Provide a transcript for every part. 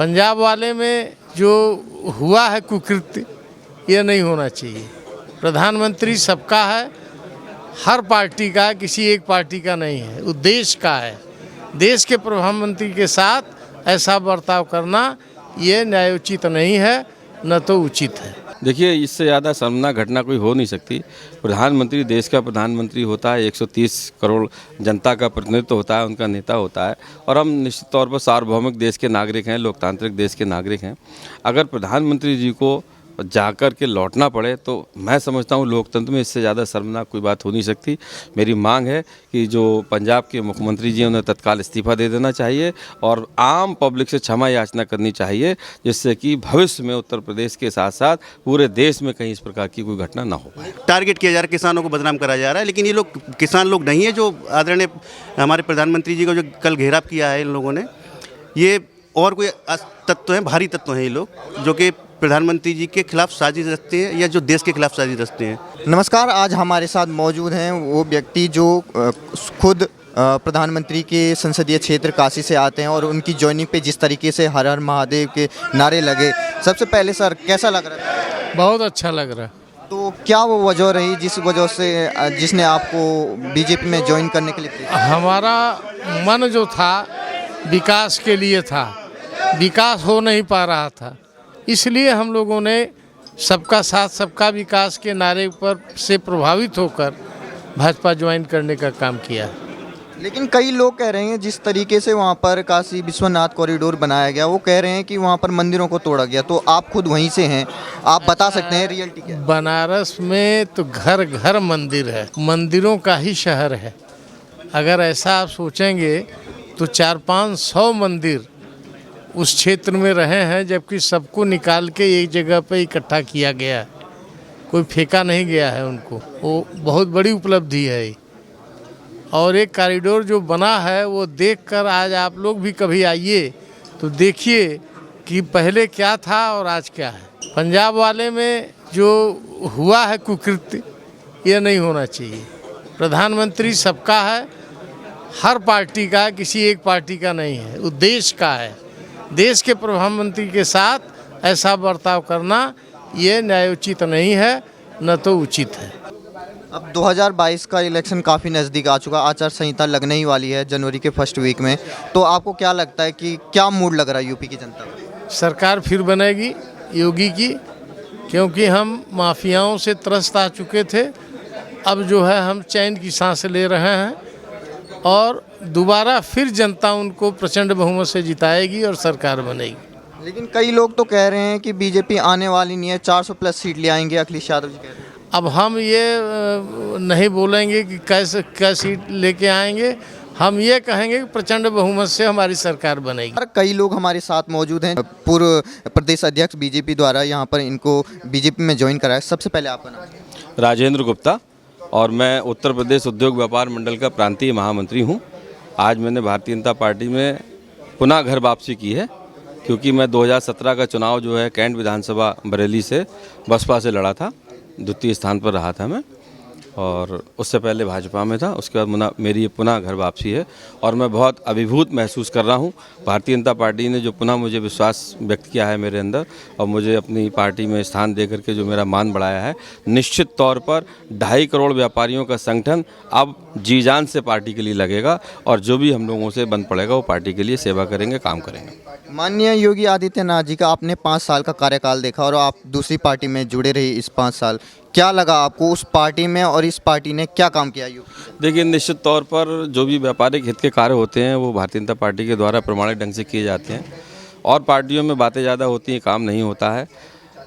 पंजाब वाले में जो हुआ है कुकृत्य, ये नहीं होना चाहिए। प्रधानमंत्री सबका है, हर पार्टी का, किसी एक पार्टी का नहीं है, वो देश का है। देश के प्रधानमंत्री के साथ ऐसा बर्ताव करना ये न्यायोचित नहीं है, न तो उचित है। देखिए, इससे ज़्यादा शर्मनाक घटना कोई हो नहीं सकती। प्रधानमंत्री देश का प्रधानमंत्री होता है, 130 करोड़ जनता का प्रतिनिधित्व होता है, उनका नेता होता है, और हम निश्चित तौर पर सार्वभौमिक देश के नागरिक हैं, लोकतांत्रिक देश के नागरिक हैं। अगर प्रधानमंत्री जी को जाकर के लौटना पड़े तो मैं समझता हूँ लोकतंत्र में इससे ज़्यादा शर्मनाक कोई बात हो नहीं सकती। मेरी मांग है कि जो पंजाब के मुख्यमंत्री जी हैं उन्हें तत्काल इस्तीफा दे देना चाहिए और आम पब्लिक से क्षमा याचना करनी चाहिए, जिससे कि भविष्य में उत्तर प्रदेश के साथ साथ पूरे देश में कहीं इस प्रकार की कोई घटना ना हो पाए। टारगेट किया जा रहा है, किसानों को बदनाम करा जा रहा है, लेकिन ये लोग किसान लोग नहीं है जो आदरणीय हमारे प्रधानमंत्री जी को जो कल घेराव किया है इन लोगों ने। ये और कोई तत्व हैं, भारी तत्व हैं ये लोग, जो कि प्रधानमंत्री जी के खिलाफ साजिश रचते हैं या जो देश के खिलाफ साजिश रचते हैं। नमस्कार, आज हमारे साथ मौजूद हैं वो व्यक्ति जो खुद प्रधानमंत्री के संसदीय क्षेत्र काशी से आते हैं और उनकी ज्वाइनिंग पे जिस तरीके से हर हर महादेव के नारे लगे। सबसे पहले सर, कैसा लग रहा था? बहुत अच्छा लग रहा है। तो क्या वो वजह रही जिस वजह से जिसने आपको बीजेपी में ज्वाइन करने के लिए? हमारा मन जो था विकास के लिए था, विकास हो नहीं पा रहा था, इसलिए हम लोगों ने सबका साथ सबका विकास के नारे पर से प्रभावित होकर भाजपा ज्वाइन करने का काम किया। लेकिन कई लोग कह रहे हैं जिस तरीके से वहाँ पर काशी विश्वनाथ कॉरिडोर बनाया गया, वो कह रहे हैं कि वहाँ पर मंदिरों को तोड़ा गया। तो आप खुद वहीं से हैं, आप बता सकते हैं रियलिटी क्या है? बनारस में तो घर घर मंदिर है, मंदिरों का ही शहर है। अगर ऐसा आप सोचेंगे तो 400-500 मंदिर उस क्षेत्र में रहे हैं, जबकि सबको निकाल के एक जगह पे इकट्ठा किया गया है, कोई फेंका नहीं गया है उनको। वो बहुत बड़ी उपलब्धि है। और एक कॉरिडोर जो बना है वो देखकर आज आप लोग भी कभी आइए तो देखिए कि पहले क्या था और आज क्या है। पंजाब वाले में जो हुआ है कुकृत्य, ये नहीं होना चाहिए। प्रधानमंत्री सबका है, हर पार्टी का, किसी एक पार्टी का नहीं है, वो देश का है। देश के प्रधानमंत्री के साथ ऐसा बर्ताव करना ये न्यायोचित नहीं है, न तो उचित है। अब 2022 का इलेक्शन काफ़ी नज़दीक आ चुका, आचार संहिता लगने ही वाली है जनवरी के फर्स्ट वीक में। तो आपको क्या लगता है कि क्या मूड लग रहा है यूपी की जनता को? सरकार फिर बनेगी योगी की, क्योंकि हम माफियाओं से त्रस्त आ चुके थे। अब जो है हम चैन की सांस ले रहे हैं और दोबारा फिर जनता उनको प्रचंड बहुमत से जिताएगी और सरकार बनेगी। लेकिन कई लोग तो कह रहे हैं कि बीजेपी आने वाली नहीं है, 400 प्लस सीट ले आएंगे, अखिलेश यादव जी कह रहे हैं। अब हम ये नहीं बोलेंगे कि कैसे क्या सीट लेके आएंगे, हम ये कहेंगे कि प्रचंड बहुमत से हमारी सरकार बनेगी। कई लोग हमारे साथ मौजूद हैं, पूर्व प्रदेश अध्यक्ष बीजेपी द्वारा यहाँ पर इनको बीजेपी में ज्वाइन कराया। सबसे पहले आपका नाम? राजेंद्र गुप्ता, और मैं उत्तर प्रदेश उद्योग व्यापार मंडल का प्रांतीय महामंत्री हूँ। आज मैंने भारतीय जनता पार्टी में पुनः घर वापसी की है, क्योंकि मैं 2017 का चुनाव जो है कैंट विधानसभा बरेली से बसपा से लड़ा था, द्वितीय स्थान पर रहा था मैं, और उससे पहले भाजपा में था। उसके बाद मेरी पुनः घर वापसी है और मैं बहुत अभिभूत महसूस कर रहा हूँ। भारतीय जनता पार्टी ने जो पुनः मुझे विश्वास व्यक्त किया है मेरे अंदर और मुझे अपनी पार्टी में स्थान दे करके जो मेरा मान बढ़ाया है, निश्चित तौर पर 2.5 करोड़ व्यापारियों का संगठन अब जी जान से पार्टी के लिए लगेगा और जो भी हम लोगों से बन पड़ेगा वो पार्टी के लिए सेवा करेंगे, काम करेंगे। माननीय योगी आदित्यनाथ जी का आपने 5 साल का कार्यकाल देखा और आप दूसरी पार्टी में जुड़े रहे इस 5 साल, क्या लगा आपको उस पार्टी में और इस पार्टी ने क्या काम किया? देखिए, निश्चित तौर पर जो भी व्यापारिक हित के कार्य होते हैं वो भारतीय जनता पार्टी के द्वारा प्रमाणित ढंग से किए जाते हैं और पार्टियों में बातें ज़्यादा होती हैं, काम नहीं होता है।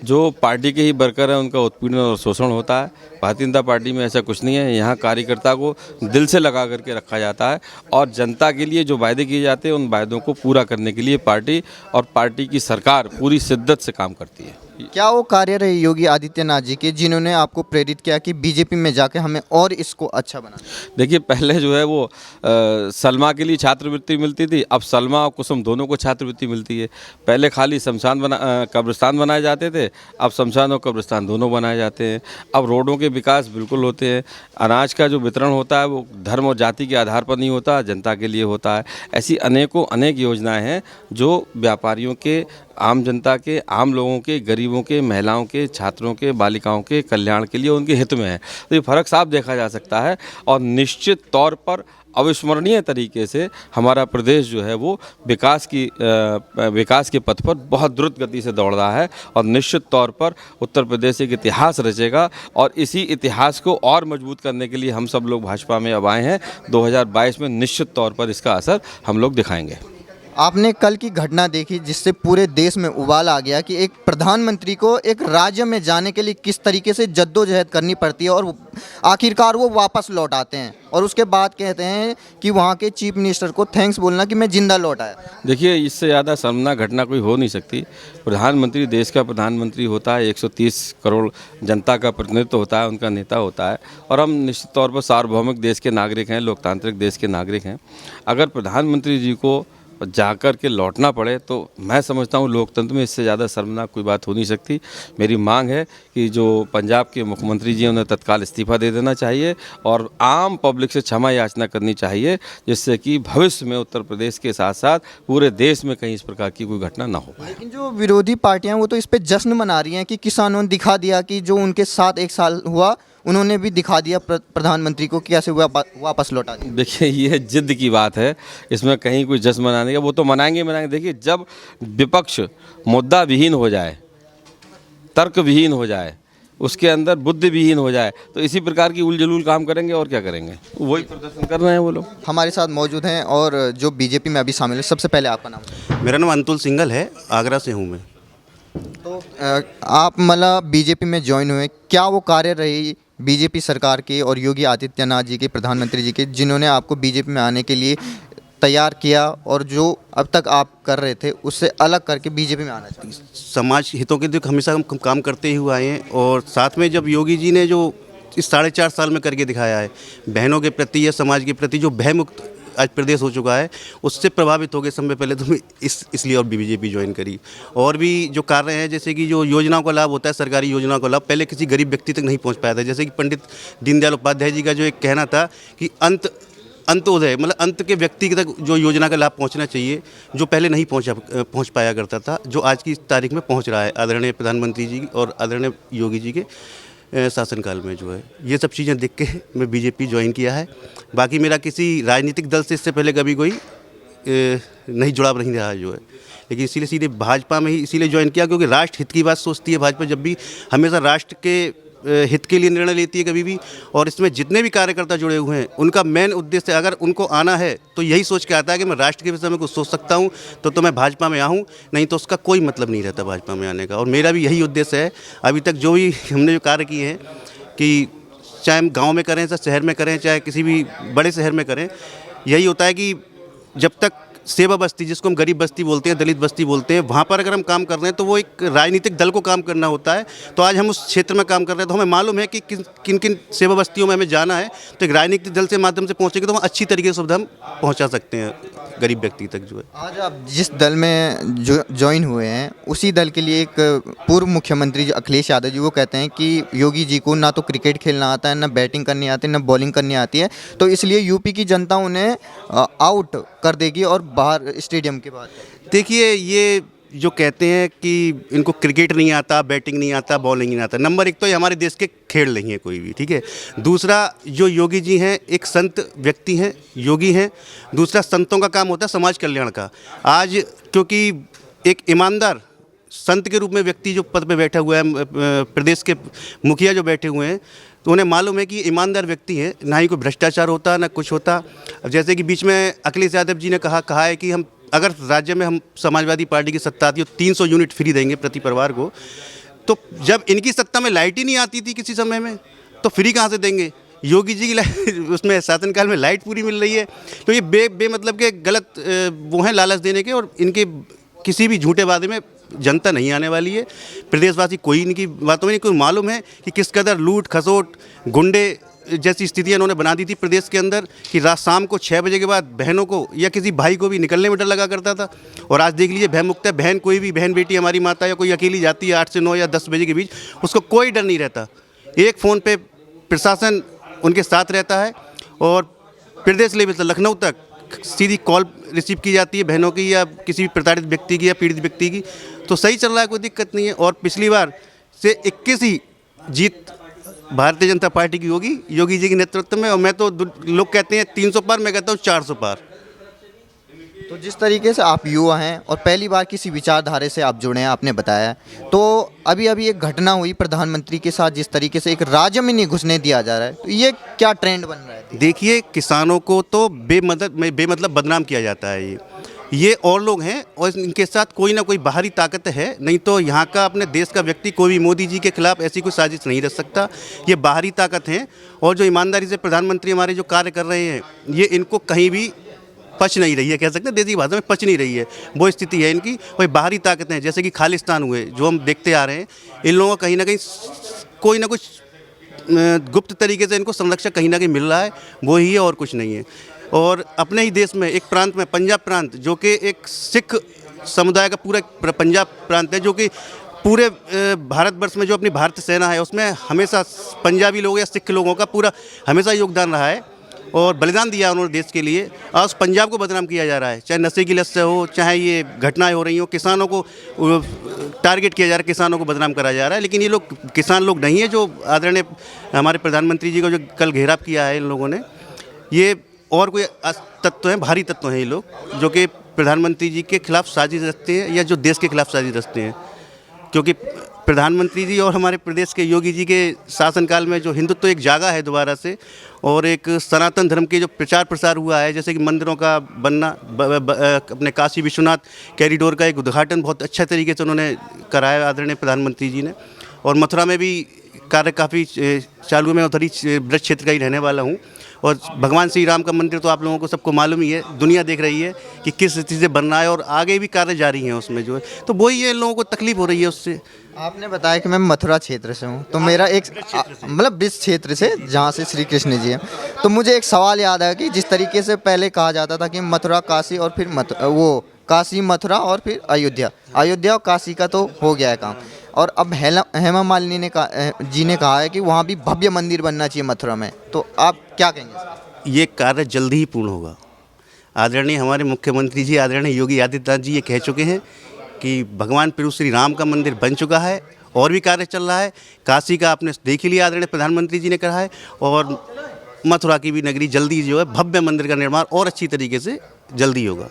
जो पार्टी के ही वर्कर हैं उनका उत्पीड़न और शोषण होता है। भारतीय जनता पार्टी में ऐसा कुछ नहीं है। यहाँ कार्यकर्ता को दिल से लगा करके रखा जाता है और जनता के लिए जो वायदे किए जाते हैं उन वायदों को पूरा करने के लिए पार्टी और पार्टी की सरकार पूरी शिद्दत से काम करती है। क्या वो कार्य रहे योगी आदित्यनाथ जी के जिन्होंने आपको प्रेरित किया कि बीजेपी में जाके हमें और इसको अच्छा बनाना? देखिए, पहले जो है वो सलमा के लिए छात्रवृत्ति मिलती थी, अब सलमा और कुसुम दोनों को छात्रवृत्ति मिलती है। पहले खाली कब्रिस्तान बनाए जाते थे, अब शमशान और कब्रिस्तान दोनों बनाए जाते हैं। अब रोडों के विकास बिल्कुल होते हैं। अनाज का जो वितरण होता है वो धर्म और जाति के आधार पर नहीं होता, जनता के लिए होता है। ऐसी अनेक योजनाएँ हैं जो व्यापारियों के, आम जनता के, आम लोगों के, गरीबों के, महिलाओं के, छात्रों के, बालिकाओं के कल्याण के लिए उनके हित में है। तो ये फ़र्क साफ देखा जा सकता है और निश्चित तौर पर अविस्मरणीय तरीके से हमारा प्रदेश जो है वो विकास के पथ पर बहुत द्रुत गति से दौड़ रहा है और निश्चित तौर पर उत्तर प्रदेश एक इतिहास रचेगा और इसी इतिहास को और मजबूत करने के लिए हम सब लोग भाजपा में अब आए हैं। 2022 में निश्चित तौर पर इसका असर हम लोग दिखाएंगे। आपने कल की घटना देखी जिससे पूरे देश में उबाल आ गया कि एक प्रधानमंत्री को एक राज्य में जाने के लिए किस तरीके से जद्दोजहद करनी पड़ती है और आखिरकार वो वापस लौट आते हैं और उसके बाद कहते हैं कि वहाँ के चीफ मिनिस्टर को थैंक्स बोलना कि मैं जिंदा लौट आया। देखिए, इससे ज़्यादा शर्मनाक घटना कोई हो नहीं सकती। प्रधानमंत्री देश का प्रधानमंत्री होता है, 130 करोड़ जनता का प्रतिनिधित्व होता है, उनका नेता होता है और हम निश्चित तौर पर सार्वभौमिक देश के नागरिक हैं, लोकतांत्रिक देश के नागरिक हैं। अगर प्रधानमंत्री जी को जाकर के लौटना पड़े तो मैं समझता हूँ लोकतंत्र में इससे ज़्यादा शर्मनाक कोई बात हो नहीं सकती। मेरी मांग है कि जो पंजाब के मुख्यमंत्री जी हैं उन्हें तत्काल इस्तीफा दे देना चाहिए और आम पब्लिक से क्षमा याचना करनी चाहिए, जिससे कि भविष्य में उत्तर प्रदेश के साथ साथ पूरे देश में कहीं इस प्रकार की कोई घटना ना हो पाए। लेकिन जो विरोधी पार्टियां वो तो इस पे जश्न मना रही हैं कि किसानों ने दिखा दिया कि जो उनके साथ एक साल हुआ उन्होंने भी दिखा दिया प्रधानमंत्री को कैसे वापस लौटा दिया। देखिए, ये जिद की बात है, इसमें कहीं कोई जश्न मनाने का, वो तो मनाएंगे। देखिए, जब विपक्ष मुद्दा विहीन हो जाए, तर्क विहीन हो जाए, उसके अंदर बुद्धि विहीन हो जाए, तो इसी प्रकार की उलझुल काम करेंगे और क्या करेंगे। वही प्रदर्शन कर रहे हैं वो लोग। हमारे साथ मौजूद हैं और जो बीजेपी में अभी शामिल है। सबसे पहले आपका नाम? मेरा नाम अंतुल सिंघल है, आगरा से हूँ मैं। तो आप मतलब बीजेपी में ज्वाइन हुए, क्या वो कार्य रही बीजेपी सरकार के और योगी आदित्यनाथ जी के, प्रधानमंत्री जी के, जिन्होंने आपको बीजेपी में आने के लिए तैयार किया और जो अब तक आप कर रहे थे उससे अलग करके बीजेपी में आना चाहिए? समाज हितों के लिए हमेशा हम काम करते ही हुए आए हैं और साथ में जब योगी जी ने जो इस 4.5 साल में करके दिखाया है, बहनों के प्रति या समाज के प्रति जो भयमुक्त आज प्रदेश हो चुका है, उससे प्रभावित हो गए समय पहले तो मैं इसलिए और बीजेपी ज्वाइन करी। और भी जो कार्य हैं, जैसे कि जो योजनाओं का लाभ होता है, सरकारी योजनाओं का लाभ पहले किसी गरीब व्यक्ति तक नहीं पहुंच पाया था। जैसे कि पंडित दीनदयाल उपाध्याय जी का जो एक कहना था कि अंत्योदय मतलब अंत के व्यक्ति तक जो योजना का लाभ पहुंचना चाहिए, जो पहले नहीं पहुंच पाया करता था, जो आज की तारीख में पहुंच रहा है आदरणीय प्रधानमंत्री जी और आदरणीय योगी जी के शासनकाल में जो है। ये सब चीज़ें देख के मैं बीजेपी ज्वाइन किया है। बाकी मेरा किसी राजनीतिक दल से इससे पहले कभी कोई नहीं जुड़ाव नहीं रहा जो है, लेकिन इसीलिए सीधे भाजपा में ही इसीलिए ज्वाइन किया क्योंकि राष्ट्र हित की बात सोचती है भाजपा। जब भी हमेशा राष्ट्र के हित के लिए निर्णय लेती है कभी भी, और इसमें जितने भी कार्यकर्ता जुड़े हुए हैं उनका मेन उद्देश्य, अगर उनको आना है तो यही सोच के आता है कि मैं राष्ट्र के विषय में कुछ सोच सकता हूं तो मैं भाजपा में आऊं, नहीं तो उसका कोई मतलब नहीं रहता भाजपा में आने का। और मेरा भी यही उद्देश्य है। अभी तक जो भी हमने जो कार्य किए हैं, कि चाहे हम गाँव में करें, चाहे शहर में करें, चाहे किसी भी बड़े शहर में करें, यही होता है कि जब तक सेवा बस्ती, जिसको हम गरीब बस्ती बोलते हैं, दलित बस्ती बोलते हैं, वहाँ पर अगर हम काम कर रहे हैं तो वो एक राजनीतिक दल को काम करना होता है। तो आज हम उस क्षेत्र में काम कर रहे हैं तो हमें मालूम है कि किन किन सेवा बस्तियों में हमें जाना है, तो एक राजनीतिक दल से माध्यम से पहुँचेंगे तो हम अच्छी तरीके से सुविधा हम पहुँचा सकते हैं गरीब व्यक्ति तक जो है। आज आप जिस दल में ज्वाइन हुए हैं उसी दल के लिए एक पूर्व मुख्यमंत्री जो अखिलेश यादव जी, वो कहते हैं कि योगी जी को ना तो क्रिकेट खेलना आता है, ना बैटिंग करनी आती है, ना बॉलिंग करनी आती है, तो इसलिए यूपी की जनता उन्हें आउट कर देगी और बाहर स्टेडियम के बाद। देखिए, ये जो कहते हैं कि इनको क्रिकेट नहीं आता, बैटिंग नहीं आता, बॉलिंग नहीं आता, नंबर एक तो ये हमारे देश के खेल नहीं है कोई भी, ठीक है। दूसरा, जो योगी जी हैं एक संत व्यक्ति हैं, योगी हैं। दूसरा, संतों का काम होता है समाज कल्याण का। आज क्योंकि एक ईमानदार संत के रूप में व्यक्ति जो पद पे बैठा हुआ है, प्रदेश के मुखिया जो बैठे हुए हैं, तो उन्हें मालूम है कि ईमानदार व्यक्ति है, ना ही कोई भ्रष्टाचार होता, ना कुछ होता। जैसे कि बीच में अखिलेश यादव जी ने कहा है कि हम अगर राज्य में हम समाजवादी पार्टी की सत्ता आती है 300 यूनिट फ्री देंगे प्रति परिवार को। तो जब इनकी सत्ता में लाइट ही नहीं आती थी किसी समय में, तो फ्री कहाँ से देंगे। योगी जी की उसमें शासनकाल में लाइट पूरी मिल रही है। तो ये बे मतलब के गलत वो हैं लालच देने के, और इनके किसी भी झूठे वादे में जनता नहीं आने वाली है। प्रदेशवासी कोई इनकी बातों में नहीं, कोई मालूम है कि किस कदर लूट खसोट गुंडे जैसी स्थितियां इन्होंने बना दी थी प्रदेश के अंदर कि रात शाम को 6 बजे के बाद बहनों को या किसी भाई को भी निकलने में डर लगा करता था। और आज देख लीजिए भय मुक्त है। बहन कोई भी बहन बेटी हमारी माता या कोई अकेली जाती है 8 से 9 या 10 बजे के बीच, उसको कोई डर नहीं रहता। एक फ़ोन पे प्रशासन उनके साथ रहता है और प्रदेश लेवल से लखनऊ तक सीधी कॉल रिसीव की जाती है बहनों की या किसी भी प्रताड़ित व्यक्ति की या पीड़ित व्यक्ति की। तो सही चल रहा है, कोई दिक्कत नहीं है। और पिछली बार से 21 ही जीत भारतीय जनता पार्टी की होगी योगी जी के नेतृत्व में। और मैं तो लोग कहते हैं 300 पार, मैं कहता हूँ 400 पार। तो जिस तरीके से आप युवा हैं और पहली बार किसी विचारधारा से आप जुड़े हैं, आपने बताया, तो अभी एक घटना हुई प्रधानमंत्री के साथ, जिस तरीके से एक राज्य में नहीं घुसने दिया जा रहा है, तो ये क्या ट्रेंड बन रहा है? देखिए, किसानों को तो बेमतलब बदनाम किया जाता है। ये और लोग हैं और इनके साथ कोई ना कोई बाहरी ताकत है, नहीं तो यहाँ का अपने देश का व्यक्ति कोई भी मोदी जी के खिलाफ ऐसी कोई साजिश नहीं रच सकता। ये बाहरी ताकत हैं और जो ईमानदारी से प्रधानमंत्री हमारे जो कार्य कर रहे हैं, ये इनको कहीं भी पच नहीं रही है, कह सकते हैं देसी भाषा में पच नहीं रही है, वो स्थिति है इनकी। वही बाहरी ताकतें हैं जैसे कि खालिस्तान हुए जो हम देखते आ रहे हैं, इन लोगों का कहीं ना कहीं कोई ना कुछ गुप्त तरीके से इनको संरक्षण कहीं ना कहीं मिल रहा है, वो ही है और कुछ नहीं है। और अपने ही देश में एक प्रांत में पंजाब प्रांत, जो कि एक सिख समुदाय का पूरा पंजाब प्रांत है, जो कि पूरे भारतवर्ष में जो अपनी भारतीय सेना है उसमें हमेशा पंजाबी लोग या सिख लोगों का पूरा हमेशा योगदान रहा है और बलिदान दिया उन्होंने देश के लिए। आज उस पंजाब को बदनाम किया जा रहा है, चाहे नशे की लत से हो, चाहे ये घटनाएं हो रही हो, किसानों को टारगेट किया जा रहा है, किसानों को बदनाम करा जा रहा है। लेकिन ये लोग किसान लोग नहीं है जो आदरणीय हमारे प्रधानमंत्री जी को जो कल घेराव किया है इन लोगों ने, ये और कोई तत्व हैं, भारी तत्व हैं ये लोग, जो कि प्रधानमंत्री जी के खिलाफ साजिश रचते हैं या जो देश के खिलाफ साजिश रचते हैं। क्योंकि प्रधानमंत्री जी और हमारे प्रदेश के योगी जी के शासनकाल में जो हिंदुत्व एक जागा है दोबारा से, और एक सनातन धर्म के जो प्रचार प्रसार हुआ है, जैसे कि मंदिरों का बनना, अपने काशी विश्वनाथ कॉरिडोर का एक उद्घाटन बहुत अच्छा तरीके से उन्होंने कराया आदरणीय प्रधानमंत्री जी ने। और मथुरा में भी कार्य काफ़ी चालू में, उधर ही ब्रज क्षेत्र का ही रहने वाला हूँ। और भगवान श्री राम का मंदिर तो आप लोगों को सबको मालूम ही है, दुनिया देख रही है कि किस स्थिति से बन रहा है और आगे भी कार्य जारी हैं उसमें जो है। तो वही है, इन लोगों को तकलीफ हो रही है उससे। आपने बताया कि मैं मथुरा क्षेत्र से हूँ, तो मेरा एक मतलब ब्रज क्षेत्र से, जहाँ से श्री कृष्ण जी हैं, तो मुझे एक सवाल याद आया कि जिस तरीके से पहले कहा जाता था कि मथुरा काशी और फिर काशी मथुरा और फिर अयोध्या और काशी का तो हो गया है काम, और अब हेमा मालिनी जी ने कहा है कि वहाँ भी भव्य मंदिर बनना चाहिए मथुरा में, तो आप क्या कहेंगे? ये कार्य जल्दी ही पूर्ण होगा। आदरणीय हमारे मुख्यमंत्री जी आदरणीय योगी आदित्यनाथ जी ये कह चुके हैं कि भगवान प्रभु श्री राम का मंदिर बन चुका है और भी कार्य चल रहा है। काशी का आपने देख ही लिया, आदरणीय प्रधानमंत्री जी ने कहा है, और मथुरा की भी नगरी जल्दी जो है भव्य मंदिर का निर्माण और अच्छी तरीके से जल्दी होगा।